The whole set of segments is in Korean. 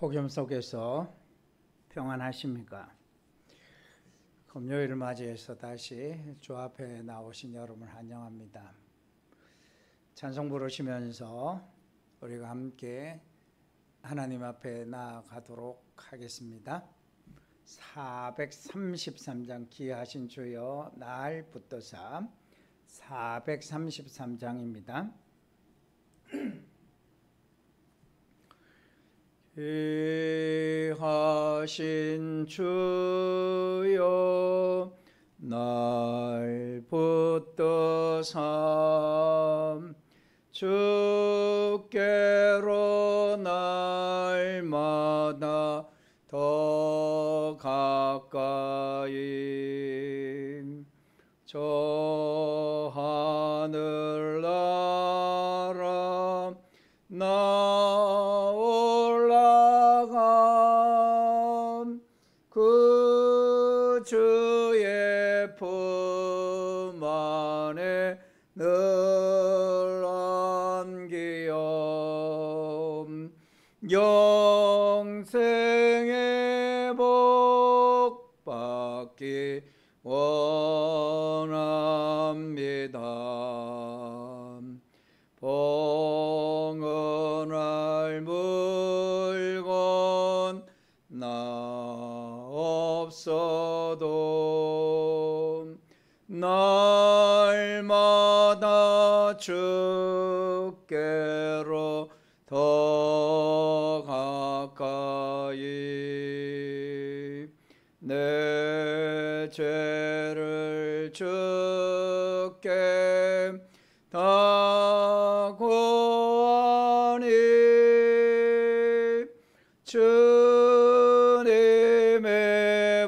폭염 속에서 평안하십니까? 금요일을 맞이해서 다시 주 앞에 나오신 여러분을 환영합니다. 찬송 부르시면서 우리가 함께 하나님 앞에 나아가도록 하겠습니다. 433장 기하신 주여 날 붙드사 433장입니다. 기하신 주여 날 붙드사 주께로 날마다 더 가까이 저 하늘나라 나 올라가 그 주의 품 안에 늘 안기어 영생의 복 받기 원합니다. 봉헌할 물건 나 없어도 날마다 주께로 더 가까이 내 죄를 주께 다 고하니 주님의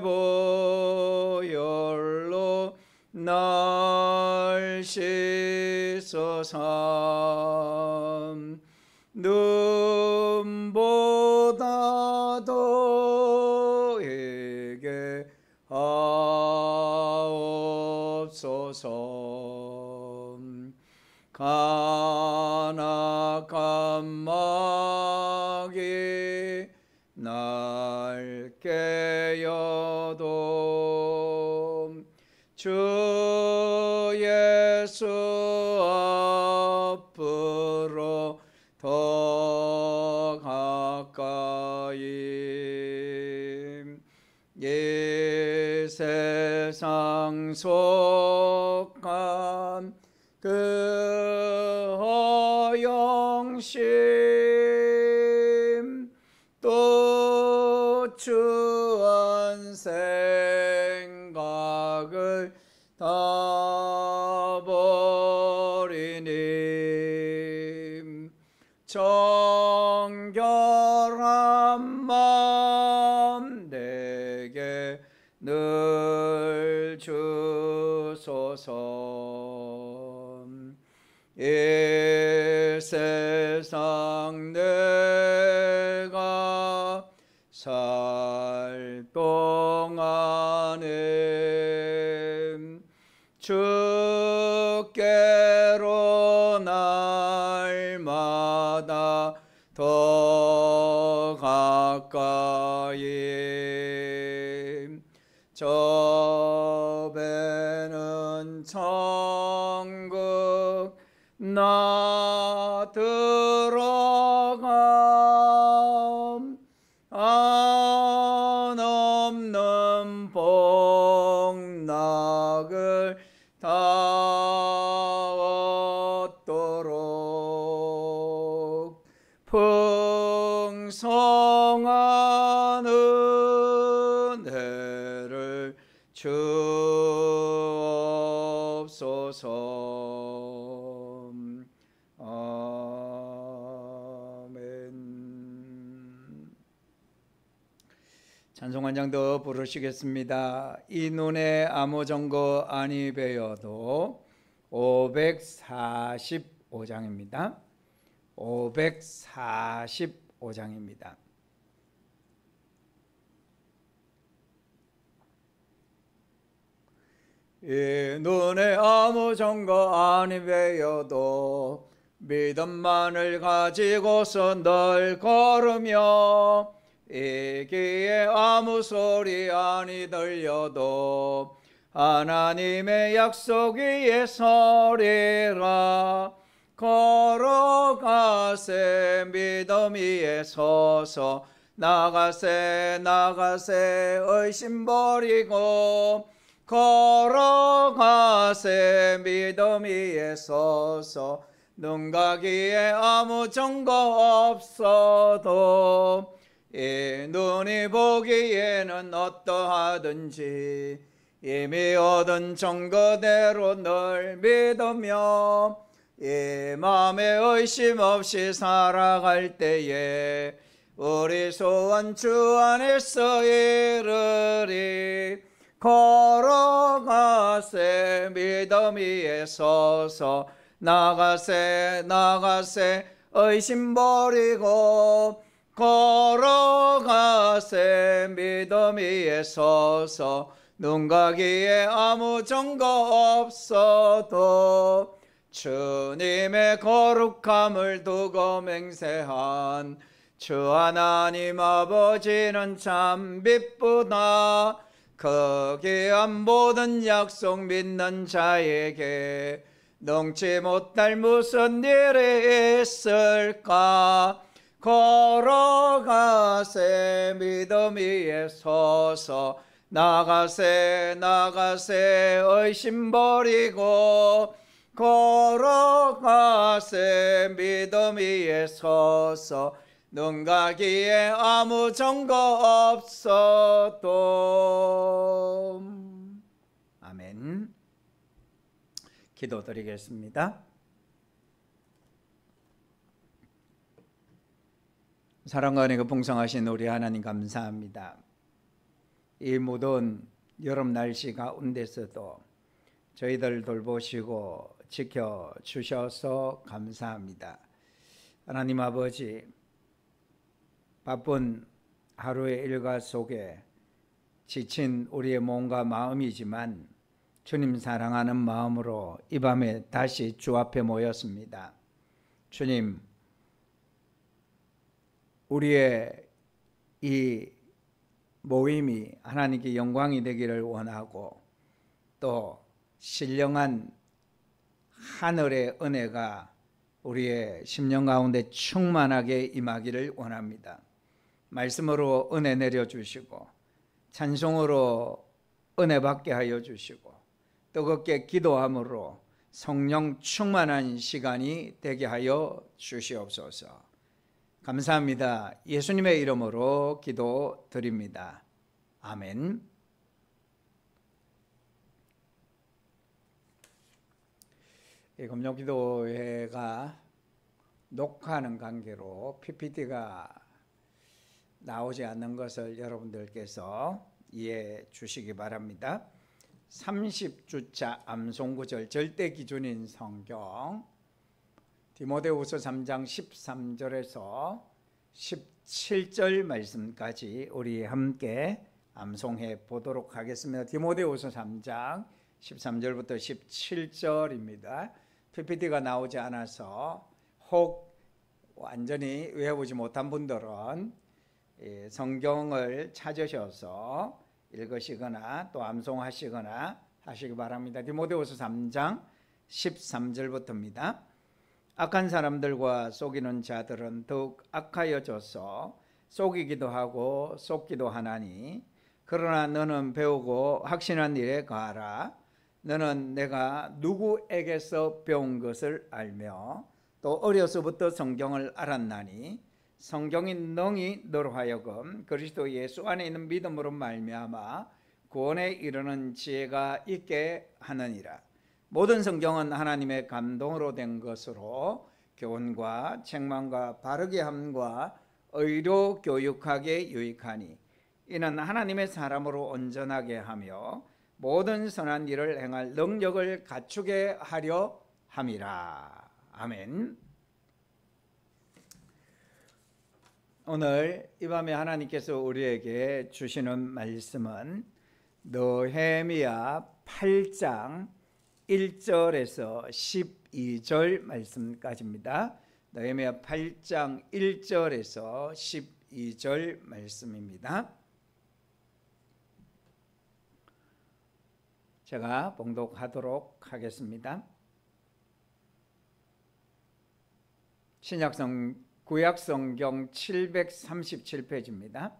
보혈로 날 씻어사 눈보다 더 에게 하옵소서. 간악한 마귀 날 깨어도 주 예수 앞으로 더 가까이 이 세상 속한 그 허영심 또 추한 생각을 다 버리니 정결한 마음 내게 늘 주소서. 이 세상 내가 살 동안에 주께로 날마다 더 가까이 저 배는 천국 나 들어가 안 없는 복락을 다 얻도록 풍성한 은혜를 주옵소서. 찬송 한 장 더 부르시겠습니다. 이 눈에 아무 증거 아니 배어도 545장입니다. 545장입니다. 이 눈에 아무 증거 아니 배어도 믿음만을 가지고서 널 걸으며 이 귀에 아무 소리 아니 들려도 하나님의 약속 위에 서리라. 걸어가세 믿음 위에 서서 나가세 나가세 의심 버리고 걸어가세 믿음 위에 서서 눈 가기에 아무 증거 없어도 이 눈이 보기에는 어떠하든지 이미 얻은 증거대로 늘 믿으며 이 마음에 의심 없이 살아갈 때에 우리 소원 주 안에서 이르리. 걸어가세 믿음 위에 서서 나가세 나가세 의심 버리고 걸어가세 믿음 위에 서서 눈 가기에 아무 증거 없어도 주님의 거룩함을 두고 맹세한 주 하나님 아버지는 참 기쁘다. 그 귀한 모든 약속 믿는 자에게 능치 못할 무슨 일이 있을까. 걸어가세 믿음 위에 서서 나가세 나가세 의심 버리고 걸어가세 믿음 위에 서서 눈 가기에 아무 증거 없어도. 아멘. 기도드리겠습니다. 사랑과 은혜가 풍성하신 우리 하나님 감사합니다. 이 모든 여름 날씨 가운데서도 저희들 돌보시고 지켜주셔서 감사합니다. 하나님 아버지, 바쁜 하루의 일과 속에 지친 우리의 몸과 마음이지만 주님 사랑하는 마음으로 이 밤에 다시 주 앞에 모였습니다. 주님, 우리의 이 모임이 하나님께 영광이 되기를 원하고 또 신령한 하늘의 은혜가 우리의 심령 가운데 충만하게 임하기를 원합니다. 말씀으로 은혜 내려주시고 찬송으로 은혜 받게 하여 주시고 뜨겁게 기도함으로 성령 충만한 시간이 되게 하여 주시옵소서. 감사합니다. 예수님의 이름으로 기도드립니다. 아멘. 금요기도회가 녹화하는 관계로 PPT가 나오지 않는 것을 여러분들께서 이해해 주시기 바랍니다. 30주차 암송구절 절대 기준인 성경 디모데후서 3장 13절에서 17절 말씀까지 우리 함께 암송해 보도록 하겠습니다. 디모데후서 3장 13절부터 17절입니다. PPT가 나오지 않아서 혹 완전히 외워보지 못한 분들은 성경을 찾으셔서 읽으시거나 또 암송하시거나 하시기 바랍니다. 디모데후서 3장 13절부터입니다. 악한 사람들과 속이는 자들은 더욱 악하여져서 속이기도 하고 속기도 하나니 그러나 너는 배우고 확신한 일에 가라. 너는 내가 누구에게서 배운 것을 알며 또 어려서부터 성경을 알았나니 성경이 능히 너로 하여금 그리스도 예수 안에 있는 믿음으로 말미암아 구원에 이르는 지혜가 있게 하느니라. 모든 성경은 하나님의 감동으로 된 것으로 교훈과 책망과 바르게 함과 의로 교육하게 유익하니 이는 하나님의 사람으로 온전하게 하며 모든 선한 일을 행할 능력을 갖추게 하려 함이라. 아멘. 오늘 이 밤에 하나님께서 우리에게 주시는 말씀은 느헤미야 8장 1절에서 12절 말씀까지입니다. 느헤미야 8장 1절에서 2절 말씀입니다. 제가 봉독하도록 하겠습니다. 구약성경 737페이지입니다.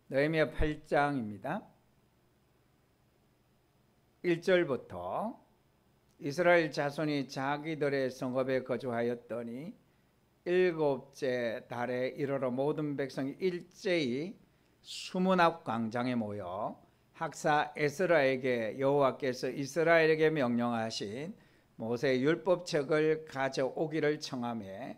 느헤미야 8장입니다. 1절부터 이스라엘 자손이 자기들의 성읍에 거주하였더니 일곱째 달에 이르러 모든 백성이 일제히 수문 앞 광장에 모여 학사 에스라에게 여호와께서 이스라엘에게 명령하신 모세의 율법책을 가져오기를 청하매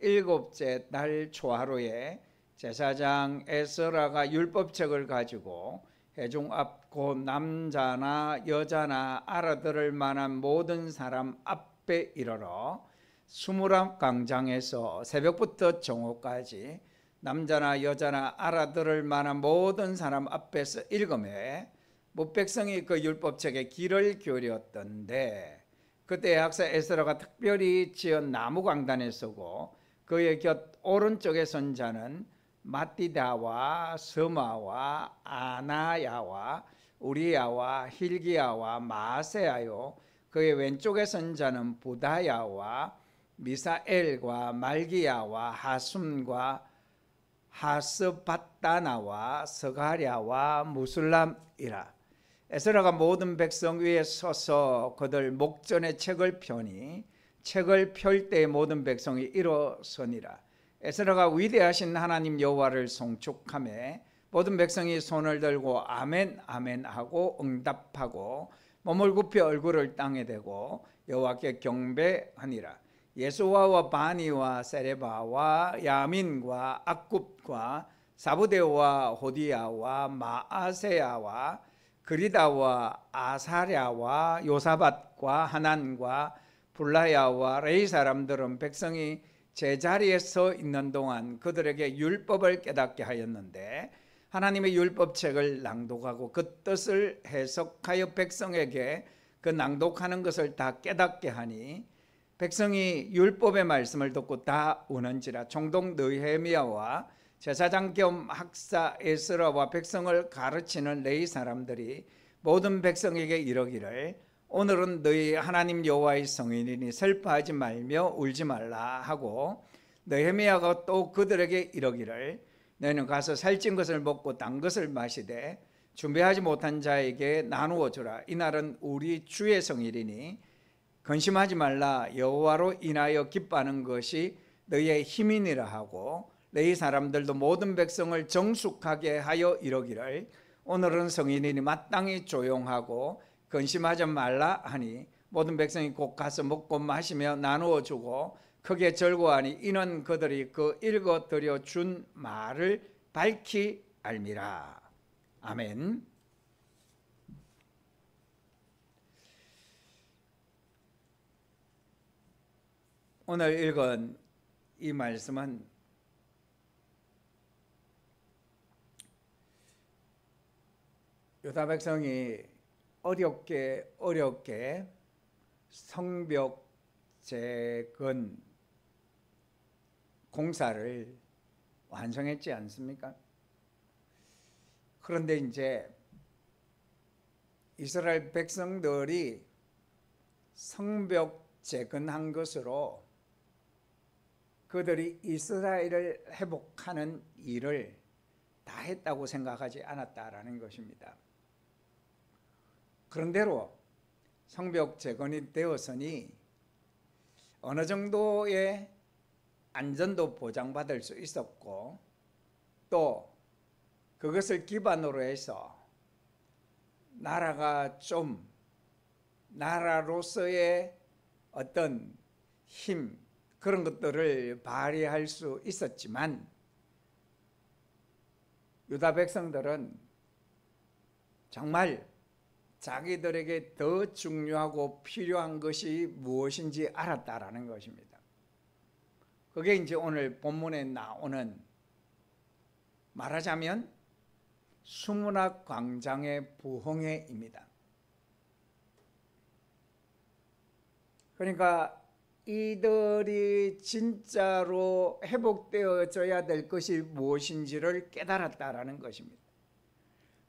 일곱째 달 초하루에 제사장 에스라가 율법책을 가지고 회중 앞 곧 남자나 여자나 알아들을 만한 모든 사람 앞에 이르러 수문 앞 광장에서 새벽부터 정오까지 남자나 여자나 알아들을 만한 모든 사람 앞에서 읽음에 백성이 그 율법책에 귀를 기울였던데 그때 학사 에스라가 특별히 지은 나무 광단에 서고 그의 곁 오른쪽에 선 자는 마띠다와 스마와 아나야와 우리야와 힐기야와 마세야요 그의 왼쪽에 선 자는 부다야와 미사엘과 말기야와 하숨과 하스바다나와 스가랴와 무술람이라. 에스라가 모든 백성 위에 서서 그들 목전에 책을 펴니 책을 펼 때 모든 백성이 일어서니라. 에스라가 위대하신 하나님 여호와를 송축하며 모든 백성이 손을 들고 아멘 아멘 하고 응답하고 몸을 굽혀 얼굴을 땅에 대고 여호와께 경배하니라. 예수와와 바니와 세레바와 야민과 악굽과 사부데와 호디야와 마아세야와 그리다와 아사랴와 요사밧과 하난과 불라야와 레이 사람들은 백성이 제자리에 서 있는 동안 그들에게 율법을 깨닫게 하였는데 하나님의 율법책을 낭독하고 그 뜻을 해석하여 백성에게 그 낭독하는 것을 다 깨닫게 하니 백성이 율법의 말씀을 듣고 다 우는지라. 총독 느헤미야와 제사장 겸 학사 에스라와 백성을 가르치는 레위 사람들이 모든 백성에게 이르기를 오늘은 너희 하나님 여호와의 성인이니 슬퍼하지 말며 울지 말라 하고 느헤미야가 또 그들에게 이르기를 너희는 가서 살찐 것을 먹고 단 것을 마시되 준비하지 못한 자에게 나누어 주라. 이날은 우리 주의 성일이니 근심하지 말라. 여호와로 인하여 기뻐하는 것이 너희의 힘이니라 하고 레위 사람들도 모든 백성을 정숙하게 하여 이르기를 오늘은 성인이니 마땅히 조용하고 근심하지 말라 하니 모든 백성이 곧 가서 먹고 마시며 나누어 주고 크게 절거하니 이는 그들이 그 읽어 드려 준 말을 밝히 알미라. 아멘. 오늘 읽은 이 말씀은 유다 백성이 어렵게 성벽 재건 공사를 완성했지 않습니까? 그런데 이제 이스라엘 백성들이 성벽 재건한 것으로 그들이 이스라엘을 회복하는 일을 다 했다고 생각하지 않았다라는 것입니다. 그런대로 성벽 재건이 되었으니 어느 정도의 안전도 보장받을 수 있었고 또 그것을 기반으로 해서 나라가 좀 나라로서의 어떤 힘 그런 것들을 발휘할 수 있었지만 유다 백성들은 정말 자기들에게 더 중요하고 필요한 것이 무엇인지 알았다라는 것입니다. 그게 이제 오늘 본문에 나오는 말하자면 수문학 광장의 부흥회입니다. 그러니까 이들이 진짜로 회복되어져야 될 것이 무엇인지를 깨달았다라는 것입니다.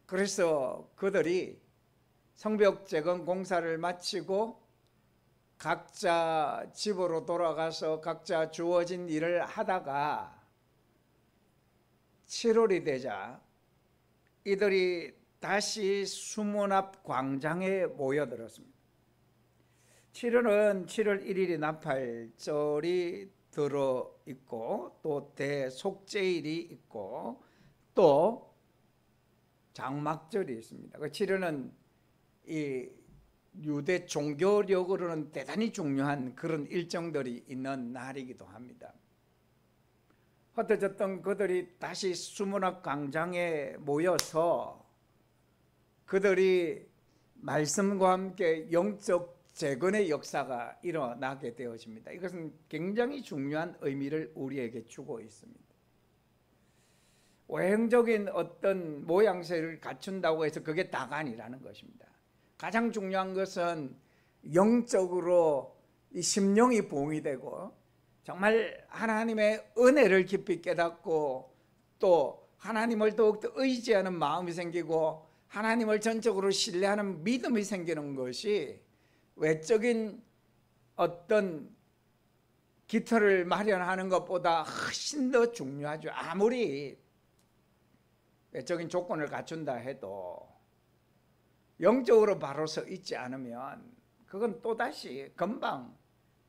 그래서 그들이 성벽 재건 공사를 마치고 각자 집으로 돌아가서 각자 주어진 일을 하다가 7월이 되자 이들이 다시 수문 앞 광장에 모여들었습니다. 7월은 7월 1일이 나팔절이 들어있고 또 대속죄일이 있고 또 장막절이 있습니다. 7월은 이 유대 종교력으로는 대단히 중요한 그런 일정들이 있는 날이기도 합니다. 흩어졌던 그들이 다시 수문 앞 광장에 모여서 그들이 말씀과 함께 영적 재건의 역사가 일어나게 되어집니다. 이것은 굉장히 중요한 의미를 우리에게 주고 있습니다. 외형적인 어떤 모양새를 갖춘다고 해서 그게 다가 아니라는 것입니다. 가장 중요한 것은 영적으로 이 심령이 부흥이 되고 정말 하나님의 은혜를 깊이 깨닫고 또 하나님을 더욱더 의지하는 마음이 생기고 하나님을 전적으로 신뢰하는 믿음이 생기는 것이 외적인 어떤 기틀을 마련하는 것보다 훨씬 더 중요하죠. 아무리 외적인 조건을 갖춘다 해도 영적으로 바로 서 있지 않으면 그건 또다시 금방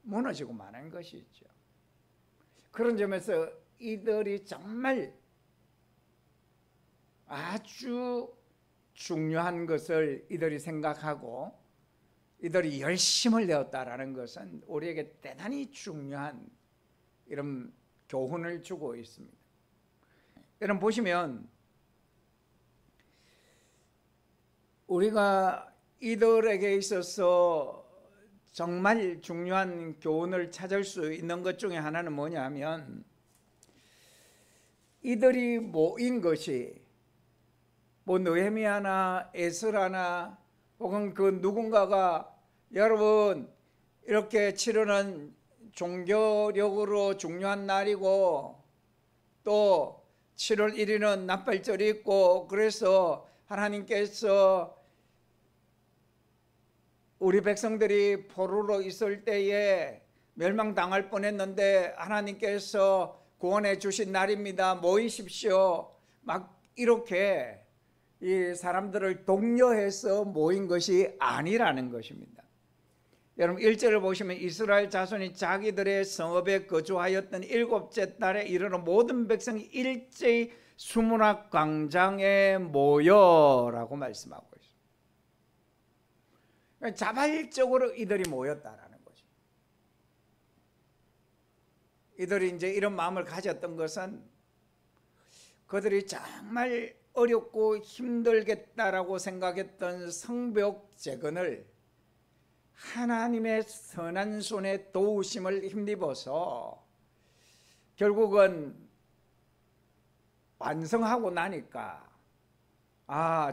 무너지고 마는 것이죠. 그런 점에서 이들이 정말 아주 중요한 것을 이들이 생각하고 이들이 열심을 내었다라는 것은 우리에게 대단히 중요한 이런 교훈을 주고 있습니다. 여러분 보시면 우리가 이들에게 있어서 정말 중요한 교훈을 찾을 수 있는 것 중에 하나는 뭐냐면 이들이 모인 것이 뭐 느헤미야나 에스라나 혹은 그 누군가가 여러분 이렇게 치르는 종교력으로 중요한 날이고 또 7월 1일은 나팔절이 있고 그래서 하나님께서 우리 백성들이 포로로 있을 때에 멸망당할 뻔했는데 하나님께서 구원해 주신 날입니다. 모이십시오. 막 이렇게 이 사람들을 독려해서 모인 것이 아니라는 것입니다. 여러분 1절을 보시면 이스라엘 자손이 자기들의 성읍에 거주하였던 7째 달에 이르러 모든 백성이 일제히 수문 앞 광장에 모여라고 말씀하고 있습니다. 자발적으로 이들이 모였다라는 거죠. 이들이 이제 이런 마음을 가졌던 것은 그들이 정말 어렵고 힘들겠다라고 생각했던 성벽 재건을 하나님의 선한 손에 도우심을 힘입어서 결국은 완성하고 나니까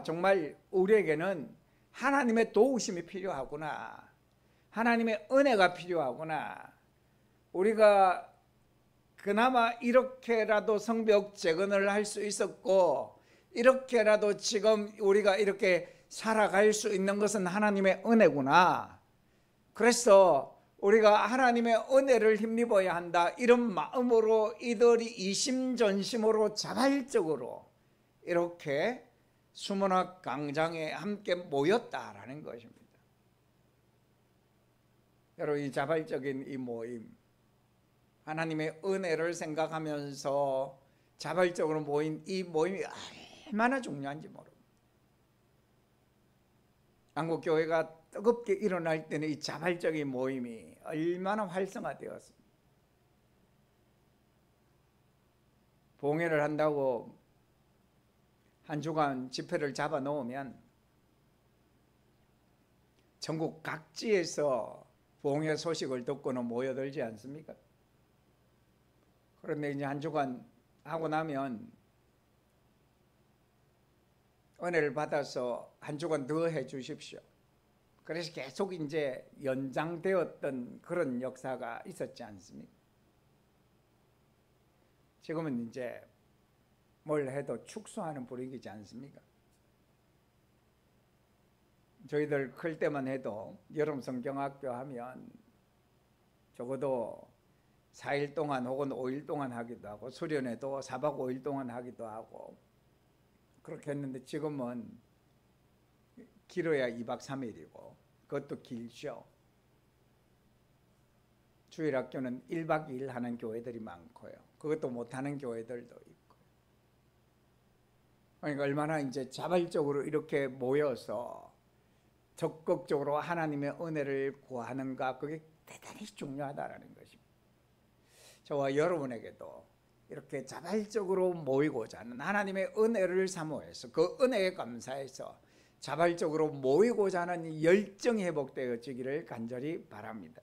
정말 우리에게는 하나님의 도우심이 필요하구나, 하나님의 은혜가 필요하구나, 우리가 그나마 이렇게라도 성벽 재건을 할 수 있었고 이렇게라도 지금 우리가 이렇게 살아갈 수 있는 것은 하나님의 은혜구나, 그래서 우리가 하나님의 은혜를 힘입어야 한다, 이런 마음으로 이들이 이심전심으로 자발적으로 이렇게 수문 앞 광장에 함께 모였다라는 것입니다. 여러분 이 자발적인 이 모임, 하나님의 은혜를 생각하면서 자발적으로 모인 이 모임이 얼마나 중요한지 모릅니다. 한국교회가 뜨겁게 일어날 때는 이 자발적인 모임이 얼마나 활성화되었습니다. 봉회를 한다고 한 주간 집회를 잡아 놓으면 전국 각지에서 봉회 소식을 듣고는 모여들지 않습니까? 그런데 이제 한 주간 하고 나면 은혜를 받아서 한 주간 더 해 주십시오. 그래서 계속 이제 연장되었던 그런 역사가 있었지 않습니까? 지금은 이제 뭘 해도 축소하는 분위기지 않습니까? 저희들 클 때만 해도 여름 성경학교 하면 적어도 4일 동안 혹은 5일 동안 하기도 하고, 수련회도 4박 5일 동안 하기도 하고 그렇게 했는데, 지금은 길어야 2박 3일이고 그것도 길죠. 주일학교는 1박 2일 하는 교회들이 많고요. 그것도 못하는 교회들도 있고. 그러니까 얼마나 이제 자발적으로 이렇게 모여서 적극적으로 하나님의 은혜를 구하는가, 그게 대단히 중요하다라는 것입니다. 저와 여러분에게도 이렇게 자발적으로 모이고자 하는, 하나님의 은혜를 사모해서 그 은혜에 감사해서 자발적으로 모이고자 하는 열정이 회복되어지기를 간절히 바랍니다.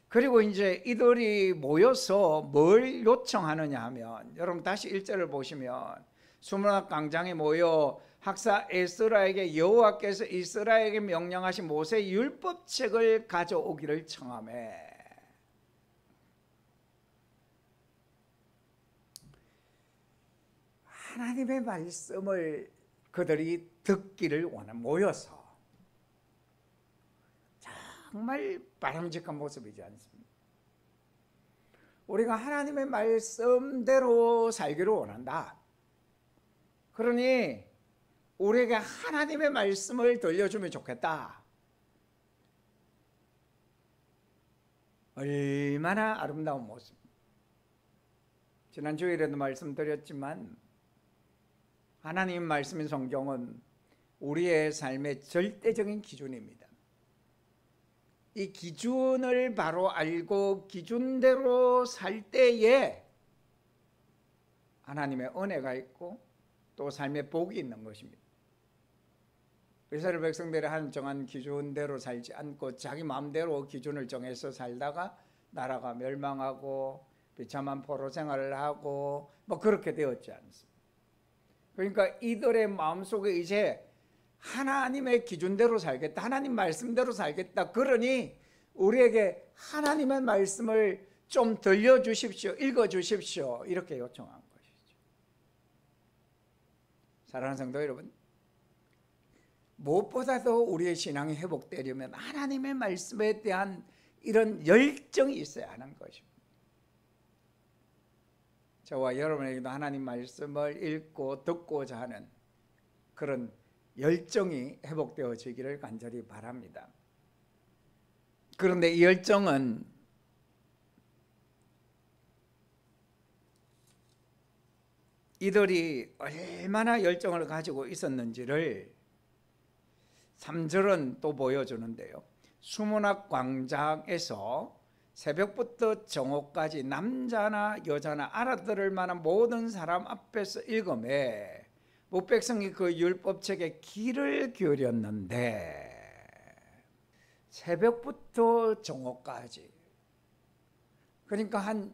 그리고 이제 이들이 모여서 뭘 요청하느냐 하면, 여러분 다시 1절을 보시면, 수문학 광장에 모여 학사 에스라에게 여호와께서 이스라엘에게 명령하신 모세의 율법책을 가져오기를 청하매. 하나님의 말씀을 그들이 듣기를 원하는, 모여서. 정말 바람직한 모습이지 않습니까? 우리가 하나님의 말씀대로 살기를 원한다. 그러니 우리에게 하나님의 말씀을 들려주면 좋겠다. 얼마나 아름다운 모습. 지난 주일에도 말씀드렸지만, 하나님 말씀인 성경은 우리의 삶의 절대적인 기준입니다. 이 기준을 바로 알고 기준대로 살 때에 하나님의 은혜가 있고 또 삶의 복이 있는 것입니다. 이스라엘 백성들이 한 정한 기준대로 살지 않고 자기 마음대로 기준을 정해서 살다가 나라가 멸망하고 비참한 포로 생활을 하고 뭐 그렇게 되었지 않습니까? 그러니까 이들의 마음속에 이제 하나님의 기준대로 살겠다, 하나님 말씀대로 살겠다, 그러니 우리에게 하나님의 말씀을 좀 들려주십시오, 읽어주십시오, 이렇게 요청한 것이죠. 사랑하는 성도 여러분, 무엇보다도 우리의 신앙이 회복되려면 하나님의 말씀에 대한 이런 열정이 있어야 하는 것입니다. 저와 여러분에게도 하나님 말씀을 읽고 듣고자 하는 그런 열정이 회복되어지기를 간절히 바랍니다. 그런데 이 열정은 이들이 얼마나 열정을 가지고 있었는지를 3절은 또 보여주는데요. 수문학 광장에서 새벽부터 정오까지 남자나 여자나 알아들을 만한 모든 사람 앞에서 읽음에 백성이 그 율법책에 귀를 기울였는데, 새벽부터 정오까지, 그러니까 한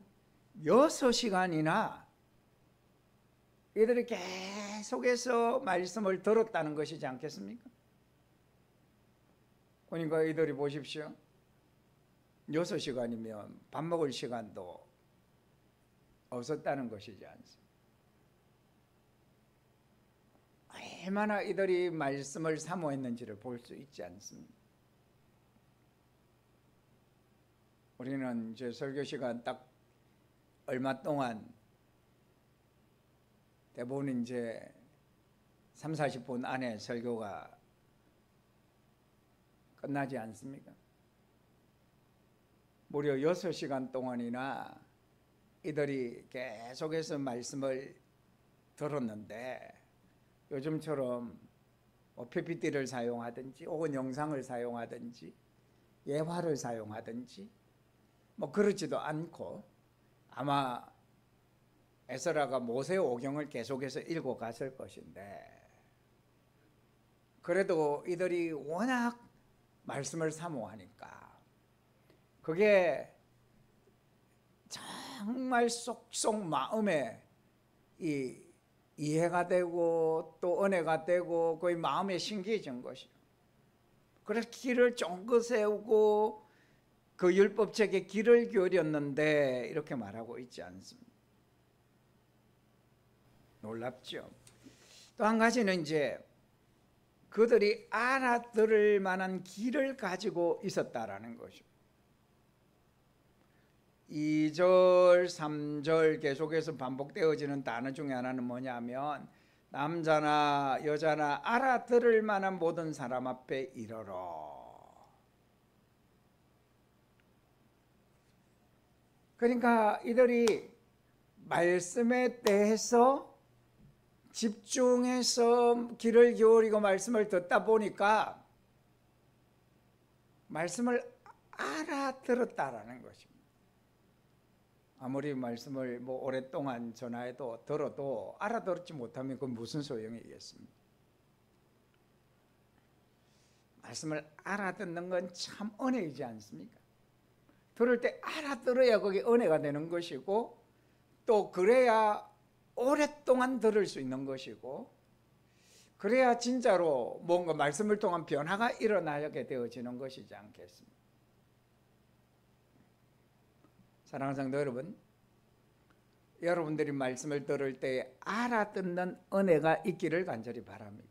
6시간이나 이들이 계속해서 말씀을 들었다는 것이지 않겠습니까? 그러니까 이들이 보십시오, 6시간이면 밥 먹을 시간도 없었다는 것이지 않습니까? 얼마나 이들이 말씀을 사모했는지를 볼 수 있지 않습니까? 우리는 이제 설교 시간 딱 얼마 동안 대부분 이제 30-40분 안에 설교가 끝나지 않습니까? 무려 6시간 동안이나 이들이 계속해서 말씀을 들었는데, 요즘처럼 PPT를 사용하든지 혹은 영상을 사용하든지 예화를 사용하든지 뭐 그러지도 않고, 아마 에스라가 모세 오경을 계속해서 읽어갔을 것인데, 그래도 이들이 워낙 말씀을 사모하니까 그게 정말 쏙쏙 마음에 이해가 되고 또 은혜가 되고 거의 마음에 신기해진 것이요. 그래서 길을 쫑긋 세우고 그 율법책에 길을 기울였는데 이렇게 말하고 있지 않습니다. 놀랍죠. 또 한 가지는 이제 그들이 알아들을 만한 길을 가지고 있었다라는 것이죠. 2절, 3절 계속해서 반복되어지는 단어 중에 하나는 뭐냐면 남자나 여자나 알아들을 만한 모든 사람 앞에 이르러. 그러니까 이들이 말씀에 대해서 집중해서 귀를 기울이고 말씀을 듣다 보니까 말씀을 알아들었다라는 것입니다. 아무리 말씀을 오랫동안 전화해도 들어도 알아듣지 못하면 그건 무슨 소용이겠습니까? 말씀을 알아듣는 건 참 은혜이지 않습니까? 들을 때 알아들어야 그게 은혜가 되는 것이고 또 그래야 오랫동안 들을 수 있는 것이고 그래야 진짜로 뭔가 말씀을 통한 변화가 일어나게 되어지는 것이지 않겠습니까? 사랑하는 성도 여러분, 여러분들이 말씀을 들을 때 알아듣는 은혜가 있기를 간절히 바랍니다.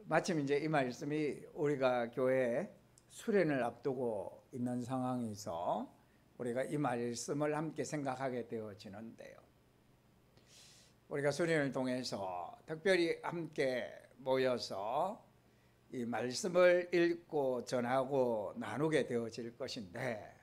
마침 이제 이 말씀이 우리가 교회에 수련을 앞두고 있는 상황에서 우리가 이 말씀을 함께 생각하게 되어지는데요. 우리가 수련을 통해서 특별히 함께 모여서 이 말씀을 읽고 전하고 나누게 되어질 것인데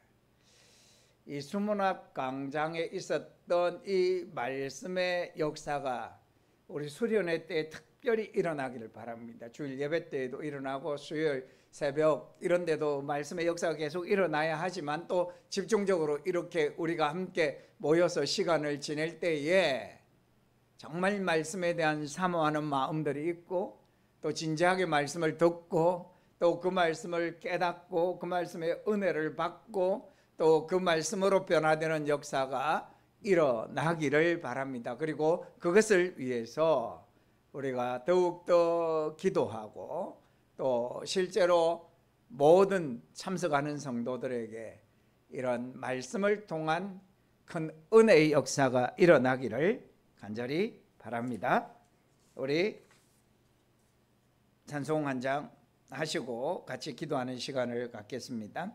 이 수문학 광장에 있었던 이 말씀의 역사가 우리 수련회 때 특별히 일어나기를 바랍니다. 주일 예배 때에도 일어나고 수요일 새벽 이런 데도 말씀의 역사가 계속 일어나야 하지만 또 집중적으로 이렇게 우리가 함께 모여서 시간을 지낼 때에 정말 말씀에 대한 사모하는 마음들이 있고 또 진지하게 말씀을 듣고 또 그 말씀을 깨닫고 그 말씀의 은혜를 받고 또 그 말씀으로 변화되는 역사가 일어나기를 바랍니다. 그리고 그것을 위해서 우리가 더욱더 기도하고 또 실제로 모든 참석하는 성도들에게 이런 말씀을 통한 큰 은혜의 역사가 일어나기를 간절히 바랍니다. 우리 찬송 한 장 하시고 같이 기도하는 시간을 갖겠습니다.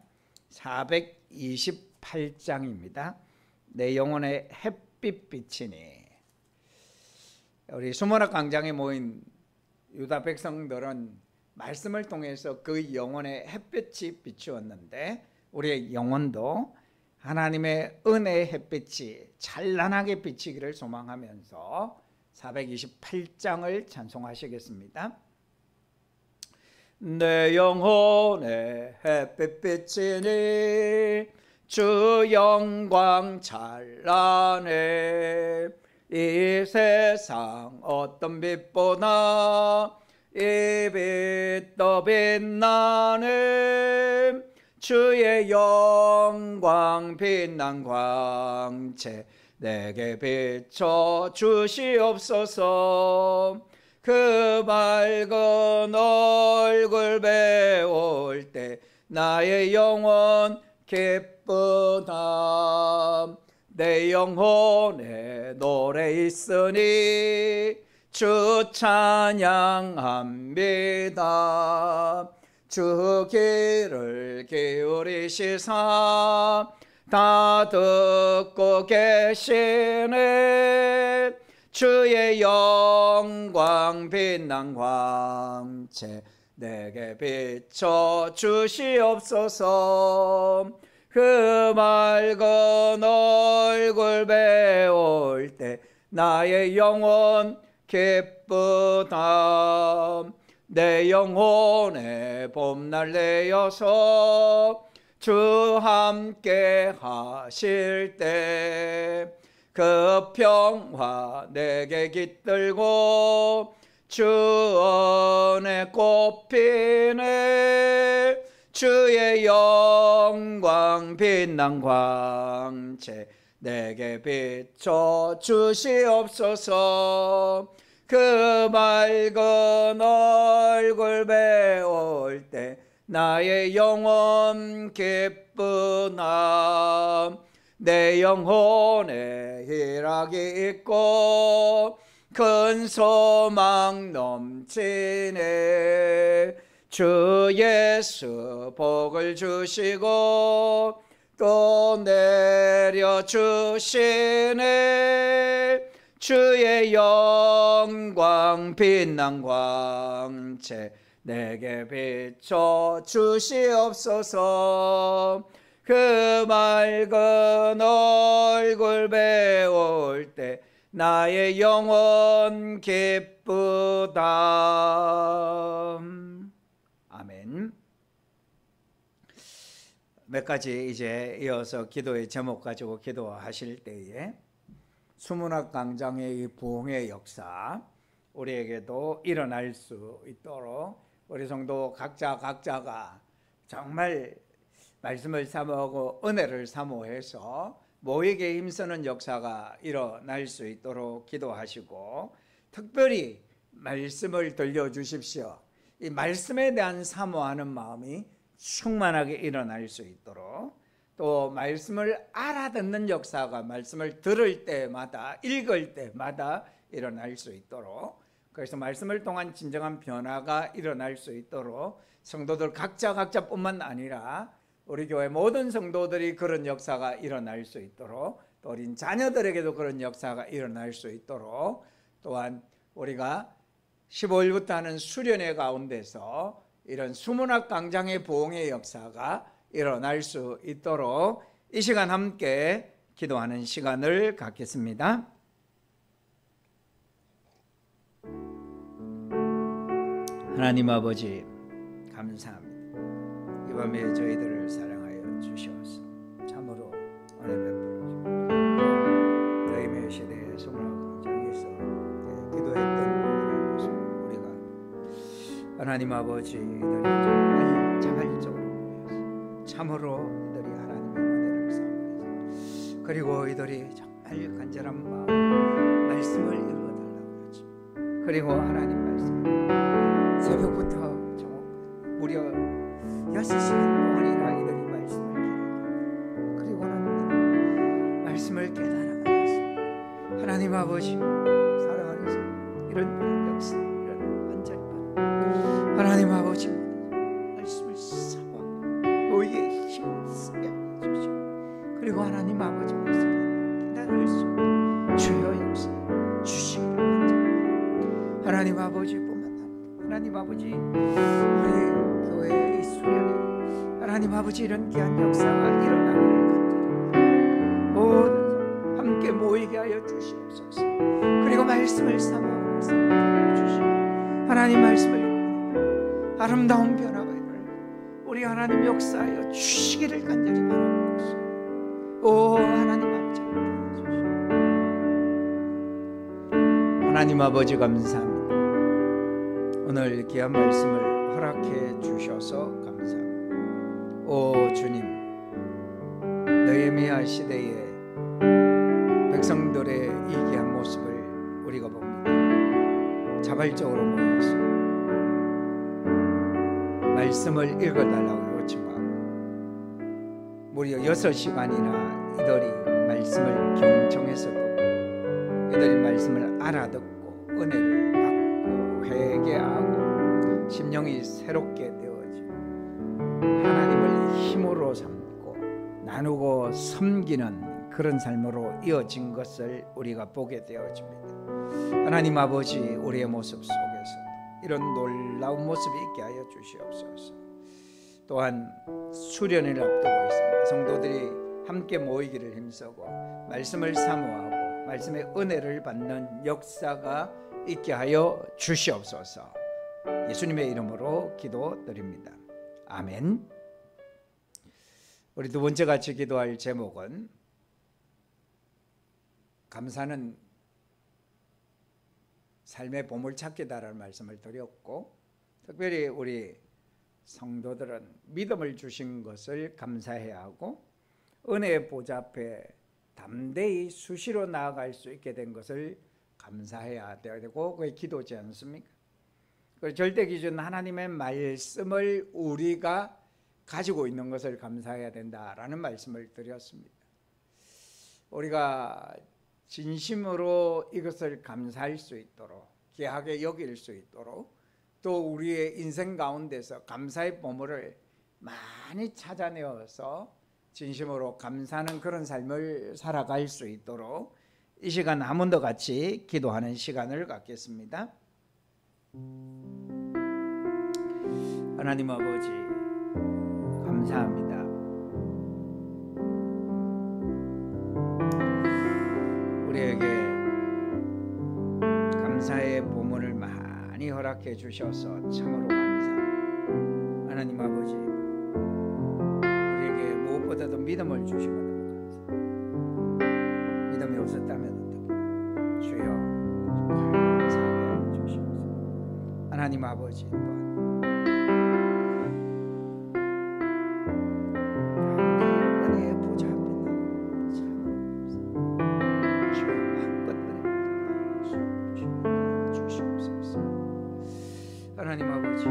428장입니다. 내 영혼의 햇빛 비치니. 우리 수문학 광장에 모인 유다 백성들은 말씀을 통해서 그 영혼의 햇빛이 비추었는데 우리의 영혼도 하나님의 은혜의 햇빛이 찬란하게 비치기를 소망하면서 428장을 찬송하시겠습니다. 내 영혼의 햇빛 비치니 주 영광 찬란해 이 세상 어떤 빛보다 이 빛 더 빛나네 주의 영광 빛난 광채 내게 비춰 주시옵소서. 그 밝은 얼굴 배울 때 나의 영혼 기쁘다. 내 영혼에 노래 있으니 주 찬양합니다. 주 귀를 기울이시사 다 듣고 계시네 주의 영광 빛난 광채 내게 비춰 주시옵소서. 그 맑은 얼굴 배울 때 나의 영혼 기쁘다. 내 영혼의 봄날 내어서 주 함께 하실 때 그 평화 내게 깃들고 주 은혜 꽃피네 주의 영광 빛난 광채 내게 비춰 주시옵소서. 그 맑은 얼굴 배울 때 나의 영혼 기쁘나 내 영혼에 희락이 있고 큰 소망 넘치네. 주 예수 복을 주시고 또 내려주시네. 주의 영광 빛난 광채 내게 비춰 주시옵소서. 그 맑은 얼굴 배울 때 나의 영혼 기쁘다. 아멘. 몇 가지 이제 이어서 기도의 제목 가지고 기도하실 때에 수문학 강장의 이 부흥의 역사 우리에게도 일어날 수 있도록 우리 성도 각자가 정말 말씀을 사모하고 은혜를 사모해서 모이게 힘쓰는 역사가 일어날 수 있도록 기도하시고, 특별히 말씀을 들려주십시오. 이 말씀에 대한 사모하는 마음이 충만하게 일어날 수 있도록, 또 말씀을 알아듣는 역사가 말씀을 들을 때마다 읽을 때마다 일어날 수 있도록, 그래서 말씀을 통한 진정한 변화가 일어날 수 있도록 성도들 각자뿐만 아니라 우리 교회 모든 성도들이 그런 역사가 일어날 수 있도록, 또 어린 자녀들에게도 그런 역사가 일어날 수 있도록, 또한 우리가 15일부터 하는 수련회 가운데서 이런 수문학 강장의 부흥의 역사가 일어날 수 있도록 이 시간 함께 기도하는 시간을 갖겠습니다. 하나님 아버지 감사합니다. 이 밤에 저희들을 사랑하여 주시옵소서. 참으로 은혜 베풀어 주옵소서. 너희의 시대의 수문학 강장에서 기도했던 모습 우리가 하나님 아버지들이 정말 자발적으로 모여서 참으로 이들이 하나님의 은혜를 사모해서, 그리고 이들이 정말 간절한 마음 말씀을 읽어달라고 하죠. 그리고 하나님 말씀을 새벽부터 무려 6시간 동안이나 이들이 말씀을 기록하고, 그리고는 말씀을 깨달아가면서 하나님 아버지 살아가면서 이런 역사, 이런 완전한 하나님 아버지 말씀을 사모하고 너희의 힘쓰게 해주시고, 그리고 하나님 아버지 말씀을 깨달을 수 있는 주여 역사 주시기를 원합니다. 하나님 아버지 하나님 아버지 우리 교회의 수련회 하나님 아버지 이런 귀한 역사가 일어나기를 간절히 모든 함께 모이게 하여 주시옵소서. 그리고 말씀을 사모하고 말씀을 주시고 하나님 말씀을 아름다운 변화가 일어나고 우리 하나님 역사하여 주시기를 간절히 바라는 것입니다. 오 하나님 아버지 하나님 아버지 감사합니다. 오늘 귀한 말씀을 허락해 주셔서 감사합니다. 오 주님, 느헤미야 시대의 백성들의 이 귀한 모습을 우리가 봅니다. 자발적으로 모여서 말씀을 읽어달라고 요청하고 무려 6시간이나 이들이 말씀을 경청해서 듣고 이들이 말씀을 알아듣고 은혜를 받고 회개하고 심령이 새롭게 되어지고 하나님을 힘으로 삼고 나누고 섬기는 그런 삶으로 이어진 것을 우리가 보게 되어집니다. 하나님 아버지, 우리의 모습 속에서 이런 놀라운 모습이 있게 하여 주시옵소서. 또한 수련을 앞두고 있습니다. 성도들이 함께 모이기를 힘쓰고 말씀을 사모하고 말씀의 은혜를 받는 역사가 있게 하여 주시옵소서. 예수님의 이름으로 기도드립니다. 아멘. 우리 두 번째 같이 기도할 제목은 감사는 삶의 보물찾기다라는 말씀을 드렸고, 특별히 우리 성도들은 믿음을 주신 것을 감사해야 하고 은혜의 보좌 앞에 담대히 수시로 나아갈 수 있게 된 것을 감사해야 되고 그게 기도지 않습니까? 그 절대 기준 하나님의 말씀을 우리가 가지고 있는 것을 감사해야 된다라는 말씀을 드렸습니다. 우리가 진심으로 이것을 감사할 수 있도록, 귀하게 여길 수 있도록, 또 우리의 인생 가운데서 감사의 보물을 많이 찾아내어서 진심으로 감사하는 그런 삶을 살아갈 수 있도록 이 시간 한 번 더 같이 기도하는 시간을 갖겠습니다. 하나님 아버지, 감사합니다. 우리에게 감사의 보물을 많이 허락해 주셔서 참으로 감사합니다. 하나님 아버지, 우리에게 무엇보다도 믿음을 주시고 너무 감사합니다. 믿음이 없었다면 어떻게 주여 감사하게 해주시옵소서. 하나님 아버지 또한 하나님 아버지,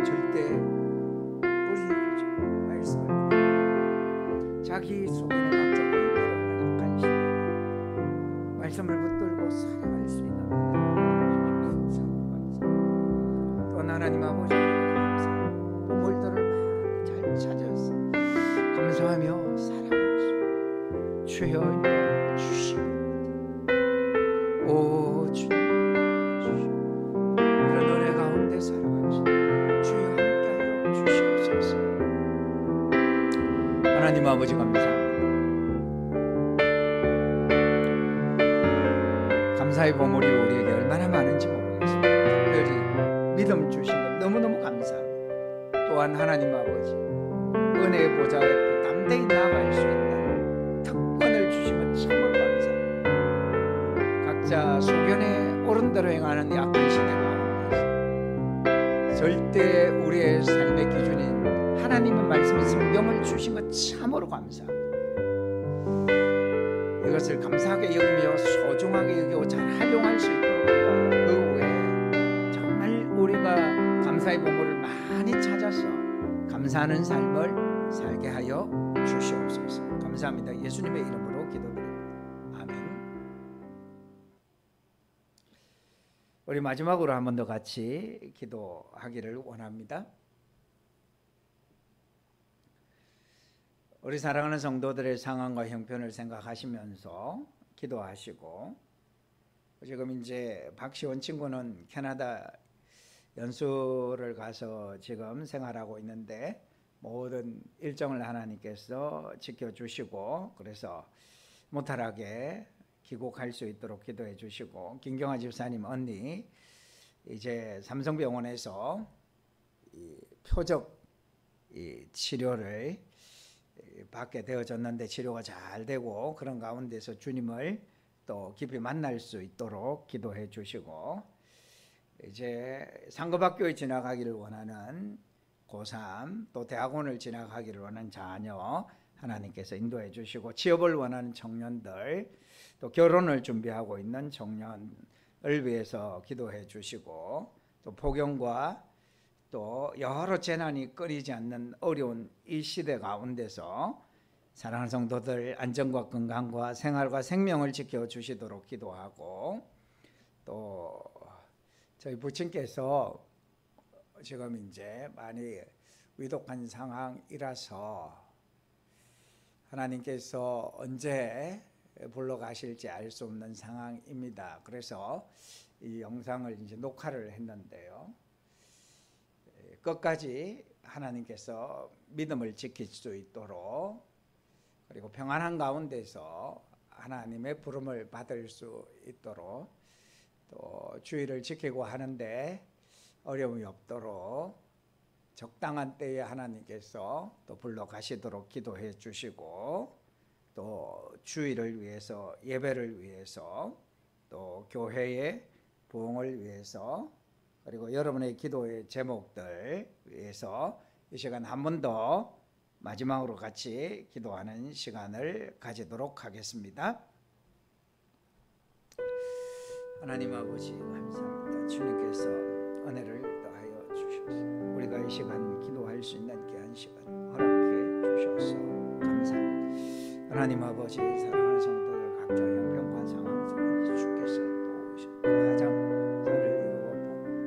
절대 우리에게 말씀을 자기 속에 각자 보이는 악한 신 말씀을 붙들고 살아갈 수 있는 또 하나님 아버지 보물들을 잘 찾아서 감사하며 살아갈 수 주여 주시옵소서. 오 주님, 하나님 아버지 감사합니다. 감사의 보물이 우리에게 얼마나 많은지 모르겠습니다. 특별히 믿음 주신 것 너무너무 감사합니다. 또한 하나님 아버지 은혜의 보좌 앞에 담대히 나아갈 수 있는 특권을 주시면 참으로 감사합니다. 각자 소견에 옳은 대로 행하는 약한 시대 가운데서 절대 우리의 삶의 기준인 하나님의 말씀의 성경을 주신 것 참으로 감사합니다. 이것을 감사하게 여기며 소중하게 여기고 잘 활용할 수 있도록 그 후에 정말 우리가 감사의 보물을 많이 찾아서 감사하는 삶을 살게 하여 주시옵소서. 감사합니다. 예수님의 이름으로 기도드립니다. 아멘. 우리 마지막으로 한 번 더 같이 기도하기를 원합니다. 우리 사랑하는 성도들의 상황과 형편을 생각하시면서 기도하시고, 지금 이제 박시원 친구는 캐나다 연수를 가서 지금 생활하고 있는데 모든 일정을 하나님께서 지켜주시고 그래서 무탈하게 귀국할 수 있도록 기도해 주시고, 김경아 집사님 언니 이제 삼성병원에서 이 표적 치료를 받게 되어졌는데 치료가 잘 되고 그런 가운데서 주님을 또 깊이 만날 수 있도록 기도해 주시고, 이제 상급학교에 진학하기를 원하는 고3 또 대학원을 진학하기를 원하는 자녀 하나님께서 인도해 주시고, 취업을 원하는 청년들 또 결혼을 준비하고 있는 청년을 위해서 기도해 주시고, 또 폭염과 또 여러 재난이 끊이지 않는 어려운 이 시대 가운데서 사랑하는 성도들 안전과 건강과 생활과 생명을 지켜주시도록 기도하고, 또 저희 부친께서 지금 이제 많이 위독한 상황이라서 하나님께서 언제 불러가실지 알 수 없는 상황입니다. 그래서 이 영상을 이제 녹화를 했는데요, 끝까지 하나님께서 믿음을 지킬 수 있도록 그리고 평안한 가운데서 하나님의 부름을 받을 수 있도록 또 주의를 지키고 하는데 어려움이 없도록 적당한 때에 하나님께서 또 불러가시도록 기도해 주시고, 또 주의를 위해서, 예배를 위해서, 또 교회의 부흥을 위해서, 그리고 여러분의 기도의 제목들 위해서 이 시간 한 번 더 마지막으로 같이 기도하는 시간을 가지도록 하겠습니다. 하나님 아버지 감사합니다. 주님께서 은혜를 더하여 주셔서 우리가 이 시간 기도할 수 있는 귀한 시간 허락해 주셔서 감사합니다. 하나님 아버지 사랑하는 성도들 각자 형편과 상황 속에 주께서 도우시고 가장 나를 이루어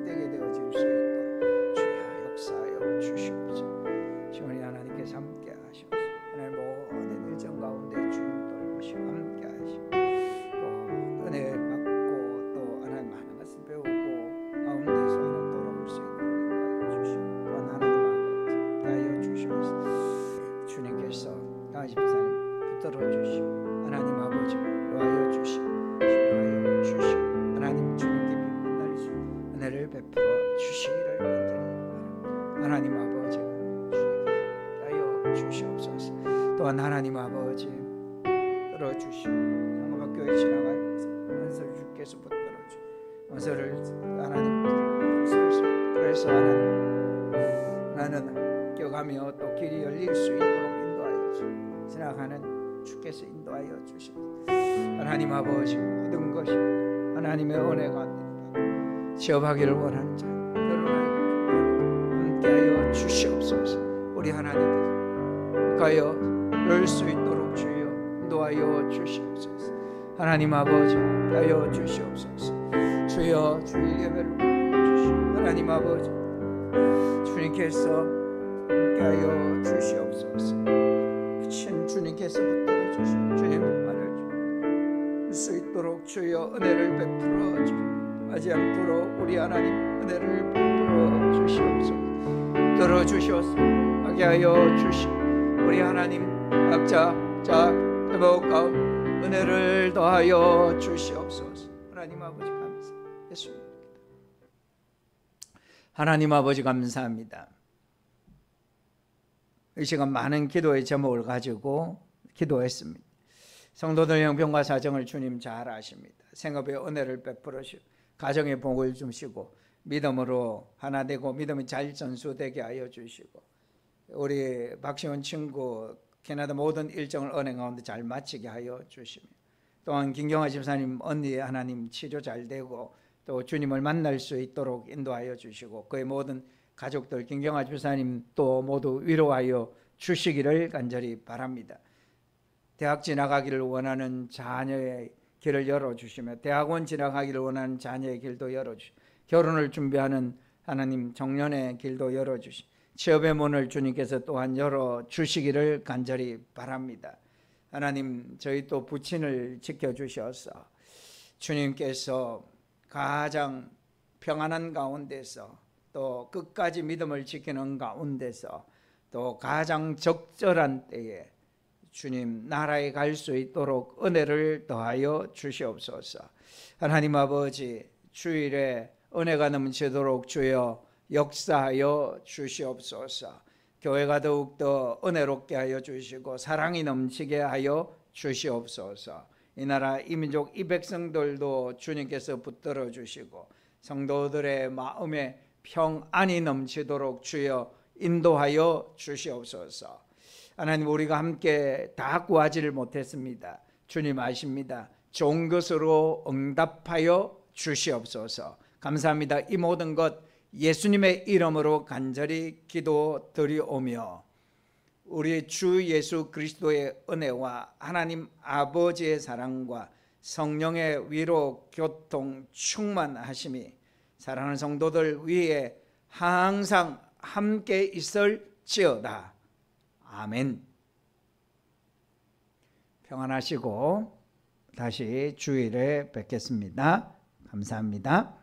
복되게 되어질 수 있도록 주여 역사하여 주시옵소서. 시원히 하나님께서 함께 하셔서 하나님 모든 일정 가운데 주님 돌보시고 함께 하시고 또 은혜 받고 또 하나님 많은 것을 배우고 가운데서 하나님 돌아올 수 있도록 인도하여 주시고 또한 하나님 아버지 하여 주셔서 주님께서 강한 집사님 붙들어 주시고 하나님 아버지 도와여 주시고 주하여 주시고 하나님 주님께 빛날 수 은혜를 베풀어 주시기를 간절히 바랍니다. 하나님 아버지 주님께 하여 주시옵소서. 또한 하나님 아버지 들어주시고 상고학교에 지나갈 원서를 주께서 붙들어 주시고 원서를 하나님 그래서 하나님 나는 껴가며 또 길이 열릴 수 있도록 인도하여 주시고 지나가는 주께서 인도하여 주시고 하나님 아버지 모든 것이 하나님의 은혜가 취업하기를 원하는 자 결혼하여 함께하여 주시옵소서. 우리 하나님께서 가여 열 수 있도록 주여 인도하여 주시옵소서. 하나님 아버지 하여 주시옵소서. 주여 주일 예배를 주시오. 하나님 아버지 주님께서 함께하여 주시옵소서. 신 주님께서 붙들어 주시오. 주의 말을 수 있도록 주여 은혜를 베풀어 주시오. 마지막으로 우리 하나님 은혜를 베풀어 주시옵소서. 들어 주시옵소서. 하게 하여 주시오. 우리 하나님 각자 제목 가운데 은혜를 더하여 주시옵소서. 하나님 아버지 감사 예수님 하나님 아버지 감사합니다. 이 시간 많은 기도의 제목을 가지고 기도했습니다. 성도들 형편과 사정을 주님 잘 아십니다. 생업의 은혜를 베풀어 주시고 가정의 복을 주시고 믿음으로 하나 되고 믿음이 잘 전수되게 하여 주시고 우리 박시원 친구 캐나다 모든 일정을 은행 가운데 잘 마치게 하여 주시며 또한 김경아 집사님 언니 하나님 치료 잘 되고 또 주님을 만날 수 있도록 인도하여 주시고 그의 모든 가족들 김경아 집사님 또 모두 위로하여 주시기를 간절히 바랍니다. 대학 지나가기를 원하는 자녀의 길을 열어주시며 대학원 지나가기를 원하는 자녀의 길도 열어주시고 결혼을 준비하는 하나님 정년의 길도 열어주시고 취업의 문을 주님께서 또한 열어주시기를 간절히 바랍니다. 하나님 저희 또 부친을 지켜주셔서 주님께서 가장 평안한 가운데서 또 끝까지 믿음을 지키는 가운데서 또 가장 적절한 때에 주님 나라에 갈 수 있도록 은혜를 더하여 주시옵소서. 하나님 아버지 주일에 은혜가 넘치도록 주여 역사하여 주시옵소서. 교회가 더욱더 은혜롭게 하여 주시고 사랑이 넘치게 하여 주시옵소서. 이 나라 이 민족 이 백성들도 주님께서 붙들어 주시고 성도들의 마음에 평안이 넘치도록 주여 인도하여 주시옵소서. 하나님 우리가 함께 다 구하지를 못했습니다. 주님 아십니다. 좋은 것으로 응답하여 주시옵소서. 감사합니다. 이 모든 것 예수님의 이름으로 간절히 기도드리오며 우리 주 예수 그리스도의 은혜와 하나님 아버지의 사랑과 성령의 위로 교통 충만하심이 사랑하는 성도들 위에 항상 함께 있을지어다. 아멘. 평안하시고 다시 주일에 뵙겠습니다. 감사합니다.